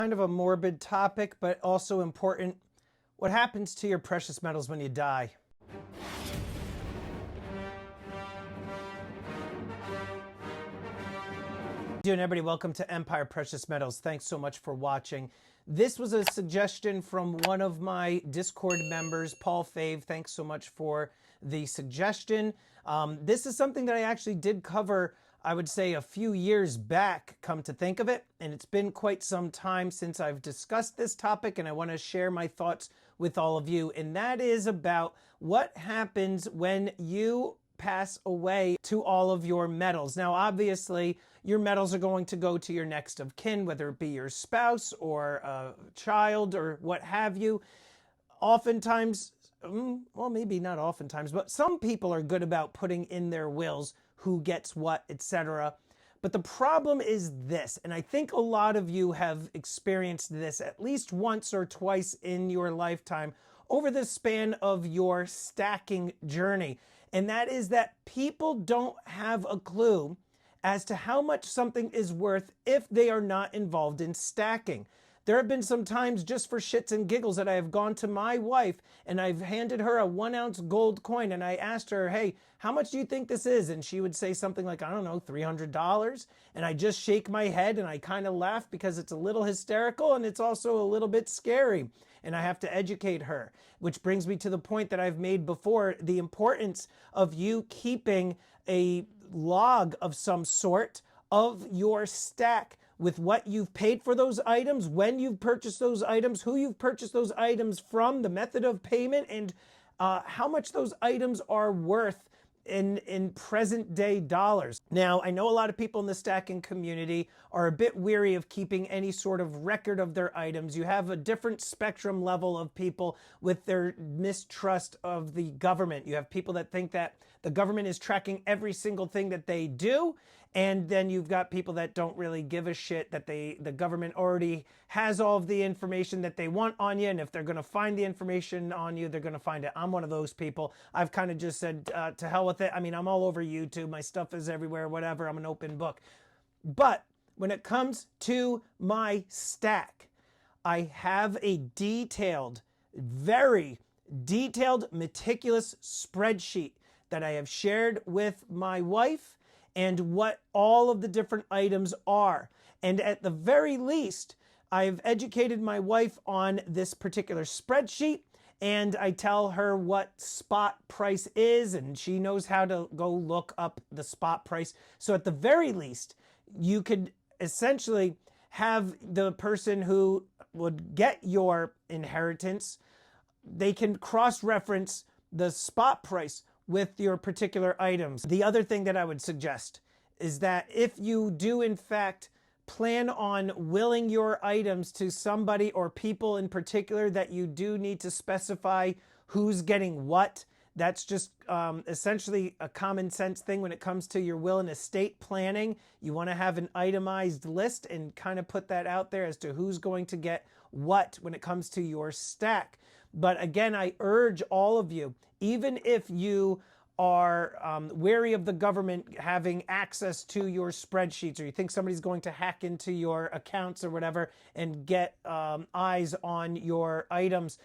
Kind of a morbid topic, but also important. What happens to your precious metals when you die? Doing, everybody, welcome to Empire Precious Metals. Thanks so much for watching. This was a suggestion from one of my Discord members, Paul Fave. Thanks so much for the suggestion. This is something that I actually did cover, I would say, a few years back, come to think of it, and it's been quite some time since I've discussed this topic, and I want to share my thoughts with all of you, and that is about what happens when you pass away to all of your metals. Now, obviously, your metals are going to go to your next of kin, whether it be your spouse or a child or what have you. Oftentimes, well, maybe not oftentimes, but some people are good about putting in their wills who gets what, etc. But the problem is this, and I think a lot of you have experienced this at least once or twice in your lifetime over the span of your stacking journey. And that is that people don't have a clue as to how much something is worth if they are not involved in stacking. There have been some times, just for shits and giggles, that I have gone to my wife and I've handed her a 1 ounce gold coin and I asked her, hey, how much do you think this is? And she would say something like, I don't know, $300. And I just shake my head and I kind of laugh because it's a little hysterical and it's also a little bit scary. And I have to educate her, which brings me to the point that I've made before, the importance of you keeping a log of some sort of your stack with what you've paid for those items, when you've purchased those items, who you've purchased those items from, the method of payment, and how much those items are worth in present day dollars. Now, I know a lot of people in the stacking community are a bit weary of keeping any sort of record of their items. You have a different spectrum level of people with their mistrust of the government. You have people that think that the government is tracking every single thing that they do. And then you've got people that don't really give a shit, that the government already has all of the information that they want on you. And if they're going to find the information on you, they're going to find it. I'm one of those people. I've kind of just said, to hell with it. I mean, I'm all over YouTube. My stuff is everywhere, whatever. I'm an open book. But when it comes to my stack, I have a detailed, very detailed, meticulous spreadsheet that I have shared with my wife and what all of the different items are. And at the very least, I've educated my wife on this particular spreadsheet, and I tell her what spot price is, and she knows how to go look up the spot price. So at the very least, you could essentially have the person who would get your inheritance, they can cross-reference the spot price with your particular items. The other thing that I would suggest is that if you do in fact plan on willing your items to somebody or people in particular, that you do need to specify who's getting what. That's just essentially a common sense thing when it comes to your will and estate planning. You want to have an itemized list and kind of put that out there as to who's going to get what when it comes to your stack. But again, I urge all of you, even if you are wary of the government having access to your spreadsheets, or you think somebody's going to hack into your accounts or whatever and get eyes on your items,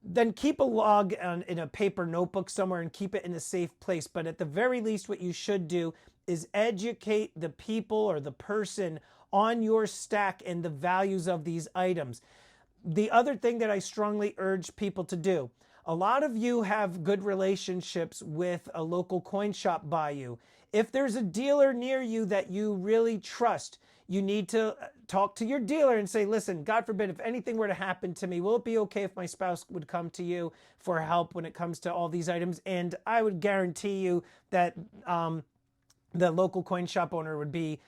then keep a log in a paper notebook somewhere and keep it in a safe place. But at the very least, what you should do is educate the people or the person on your stack and the values of these items. The other thing that I strongly urge people to do, a lot of you have good relationships with a local coin shop by you. If there's a dealer near you that you really trust, you need to talk to your dealer and say, listen, God forbid, if anything were to happen to me, will it be okay if my spouse would come to you for help when it comes to all these items? And I would guarantee you that the local coin shop owner would be,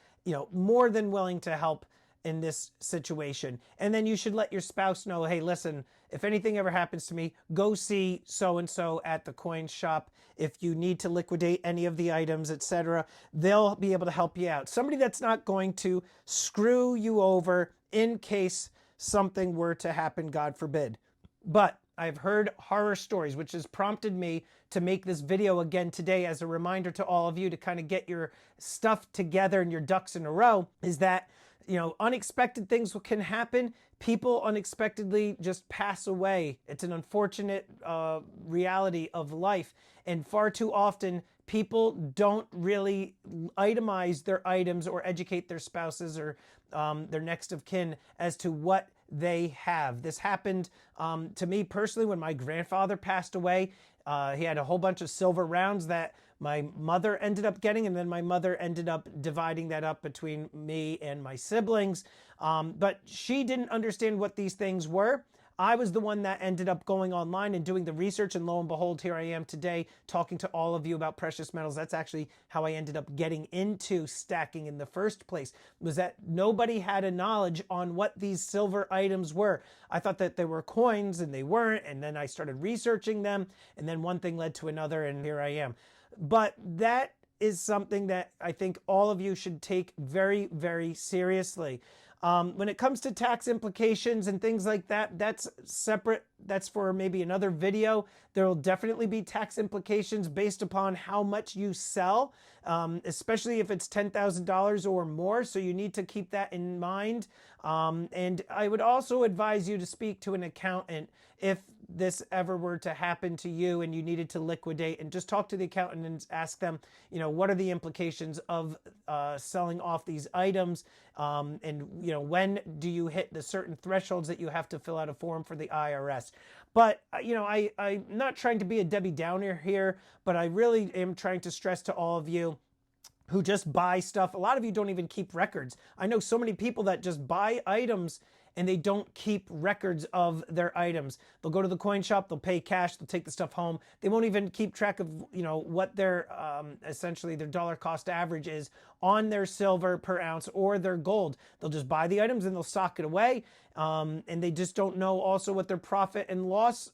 more than willing to help in this situation. And then you should let your spouse know, hey, listen, if anything ever happens to me, go see so-and-so at the coin shop. If you need to liquidate any of the items, etc., they'll be able to help you out. Somebody that's not going to screw you over in case something were to happen, God forbid. But I've heard horror stories, which has prompted me to make this video again today as a reminder to all of you to kind of get your stuff together and your ducks in a row, is that unexpected things can happen. People unexpectedly just pass away. It's an unfortunate reality of life. And far too often, people don't really itemize their items or educate their spouses or their next of kin as to what they have. This happened to me personally when my grandfather passed away. He had a whole bunch of silver rounds that my mother ended up getting, and then my mother ended up dividing that up between me and my siblings. But she didn't understand what these things were. I was the one that ended up going online and doing the research, and lo and behold, here I am today talking to all of you about precious metals. That's actually how I ended up getting into stacking in the first place, was that nobody had a knowledge on what these silver items were. I thought that they were coins, and they weren't, and then I started researching them, and then one thing led to another, and here I am. But that is something that I think all of you should take very, very seriously. When it comes to tax implications and things like that, that's separate. That's for maybe another video. There will definitely be tax implications based upon how much you sell, especially if it's $10,000 or more. So you need to keep that in mind. And I would also advise you to speak to an accountant if this ever were to happen to you and you needed to liquidate, and just talk to the accountant and ask them, what are the implications of selling off these items? And when do you hit the certain thresholds that you have to fill out a form for the IRS? But, I'm not trying to be a Debbie Downer here, but I really am trying to stress to all of you who just buy stuff. A lot of you don't even keep records. I know so many people that just buy items and they don't keep records of their items. They'll go to the coin shop, they'll pay cash, they'll take the stuff home. They won't even keep track of, what their, essentially their dollar cost average is on their silver per ounce or their gold. They'll just buy the items and they'll sock it away. And they just don't know also what their profit and loss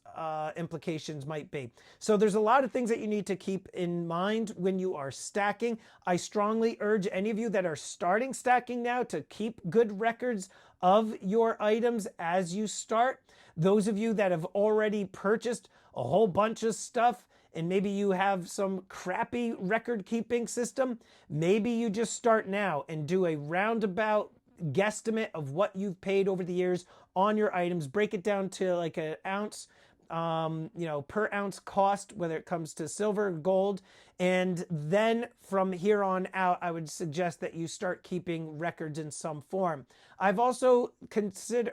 implications might be. So there's a lot of things that you need to keep in mind when you are stacking. I strongly urge any of you that are starting stacking now to keep good records of your items as you start. Those of you that have already purchased a whole bunch of stuff and maybe you have some crappy record keeping system, maybe you just start now and do a roundabout guesstimate of what you've paid over the years on your items. Break it down to like an ounce, per ounce cost, whether it comes to silver, gold. And then from here on out, I would suggest that you start keeping records in some form. I've also included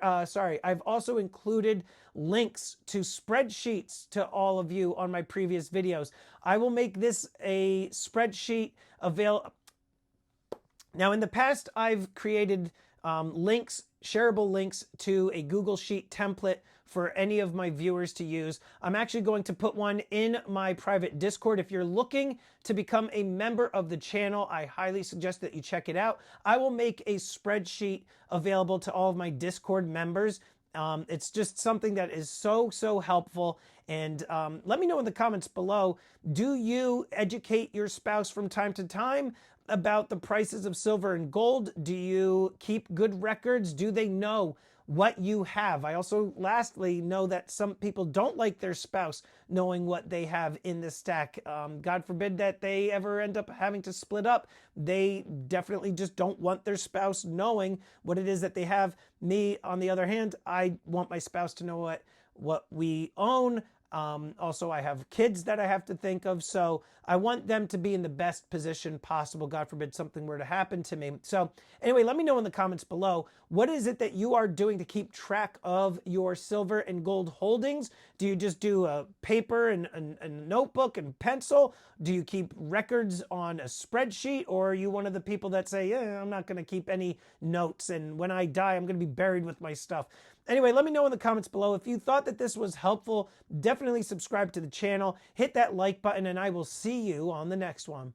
links to spreadsheets to all of you on my previous videos. I will make this a spreadsheet available. Now, in the past, I've created links, shareable links to a Google Sheet template for any of my viewers to use. I'm actually going to put one in my private Discord. If you're looking to become a member of the channel, I highly suggest that you check it out. I will make a spreadsheet available to all of my Discord members. It's just something that is so helpful. And let me know in the comments below, do you educate your spouse from time to time about the prices of silver and gold? Do you keep good records? Do they know what you have? I also lastly know that some people don't like their spouse knowing what they have in the stack. God forbid that they ever end up having to split up. They definitely just don't want their spouse knowing what it is that they have. Me, on the other hand, I want my spouse to know what we own. Also, I have kids that I have to think of, so I want them to be in the best position possible. God forbid something were to happen to me. So anyway, let me know in the comments below, what is it that you are doing to keep track of your silver and gold holdings? Do you just do a paper and a notebook and pencil? Do you keep records on a spreadsheet? Or are you one of the people that say, yeah, I'm not going to keep any notes, and when I die, I'm going to be buried with my stuff? Anyway, let me know in the comments below. If you thought that this was helpful, definitely subscribe to the channel, hit that like button, and I will see you on the next one.